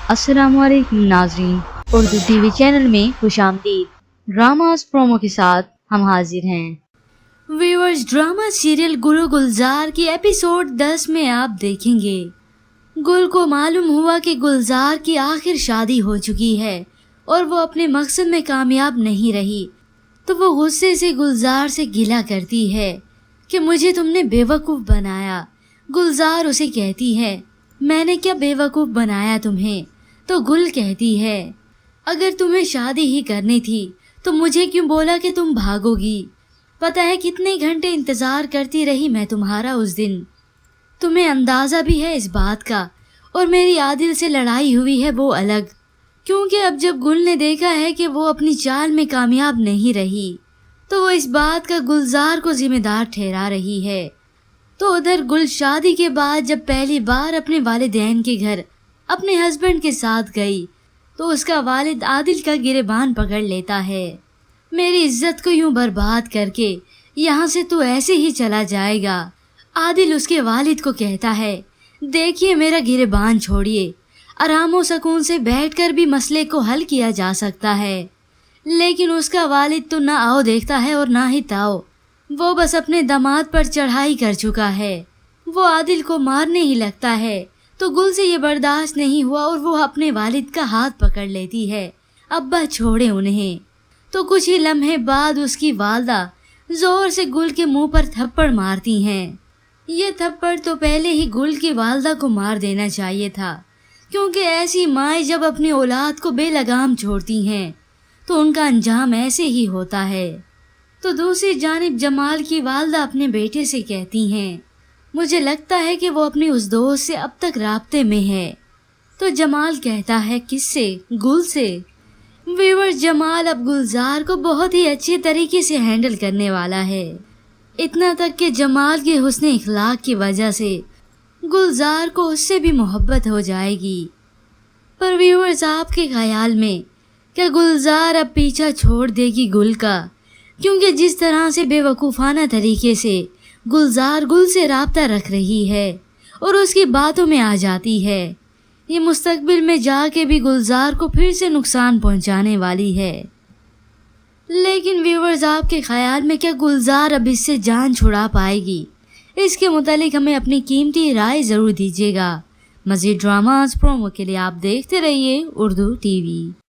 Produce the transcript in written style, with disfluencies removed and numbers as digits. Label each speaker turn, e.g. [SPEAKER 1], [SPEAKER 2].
[SPEAKER 1] السلام علیکم ناظرین، اردو ٹی وی چینل میں خوش آمدید۔ ڈراماز پرومو کے ساتھ ہم حاضر ہیں۔ ویورز، ڈرامہ سیریل گل و گلزار کی ایپیسوڈ 10 میں آپ دیکھیں گے گل کو معلوم ہوا کہ گلزار کی آخر شادی ہو چکی ہے اور وہ اپنے مقصد میں کامیاب نہیں رہی، تو وہ غصے سے گلزار سے گلہ کرتی ہے کہ مجھے تم نے بے وقوف بنایا۔ گلزار اسے کہتی ہے میں نے کیا بے وقوف بنایا تمہیں؟ تو گل کہتی ہے اگر تمہیں شادی ہی کرنی تھی تو مجھے کیوں بولا کہ تم بھاگو گی؟ پتہ ہے کتنے گھنٹے انتظار کرتی رہی میں تمہارا اس دن، تمہیں اندازہ بھی ہے اس بات کا۔ اور میری عادل سے لڑائی ہوئی ہے وہ الگ، کیونکہ اب جب گل نے دیکھا ہے کہ وہ اپنی چال میں کامیاب نہیں رہی تو وہ اس بات کا گلزار کو ذمہ دار ٹھہرا رہی ہے۔ تو ادھر گل شادی کے بعد جب پہلی بار اپنے والدین کے گھر اپنے ہسبینڈ کے ساتھ گئی تو اس کا والد عادل کا گریبان پکڑ لیتا ہے، میری عزت کو یوں برباد کر کے یہاں سے تو ایسے ہی چلا جائے گا۔ عادل اس کے والد کو کہتا ہے دیکھیے میرا گریبان چھوڑیے، آرام و سکون سے بیٹھ کر بھی مسئلے کو حل کیا جا سکتا ہے، لیکن اس کا والد تو نہ آؤ دیکھتا ہے اور نہ ہی تاؤ، وہ بس اپنے داماد پر چڑھائی کر چکا ہے۔ وہ عادل کو مارنے ہی لگتا ہے تو گل سے یہ برداشت نہیں ہوا اور وہ اپنے والد کا ہاتھ پکڑ لیتی ہے، ابا چھوڑے انہیں۔ تو کچھ ہی لمحے بعد اس کی والدہ زور سے گل کے منہ پر تھپڑ مارتی ہیں۔ یہ تھپڑ تو پہلے ہی گل کی والدہ کو مار دینا چاہیے تھا، کیونکہ ایسی مائیں جب اپنی اولاد کو بے لگام چھوڑتی ہیں تو ان کا انجام ایسے ہی ہوتا ہے۔ تو دوسری جانب جمال کی والدہ اپنے بیٹے سے کہتی ہیں مجھے لگتا ہے کہ وہ اپنی اس دوست سے اب تک رابطے میں ہے۔ تو جمال کہتا ہے کس سے؟ گل سے۔ ویور، جمال اب گلزار کو بہت ہی اچھی طریقے سے ہینڈل کرنے والا ہے، اتنا تک کہ جمال کے حسن اخلاق کی وجہ سے گلزار کو اس سے بھی محبت ہو جائے گی۔ پر ویورز، آپ کے خیال میں کیا گلزار اب پیچھا چھوڑ دے گی گل کا؟ کیونکہ جس طرح سے بے وقوفانہ طریقے سے گلزار گل سے رابطہ رکھ رہی ہے اور اس کی باتوں میں آ جاتی ہے، یہ مستقبل میں جا کے بھی گلزار کو پھر سے نقصان پہنچانے والی ہے۔ لیکن ویورز، آپ کے خیال میں کیا گلزار اب اس سے جان چھڑا پائے گی؟ اس کے متعلق ہمیں اپنی قیمتی رائے ضرور دیجیے گا۔ مزید ڈراماز پرومو کے لیے آپ دیکھتے رہیے اردو ٹی وی۔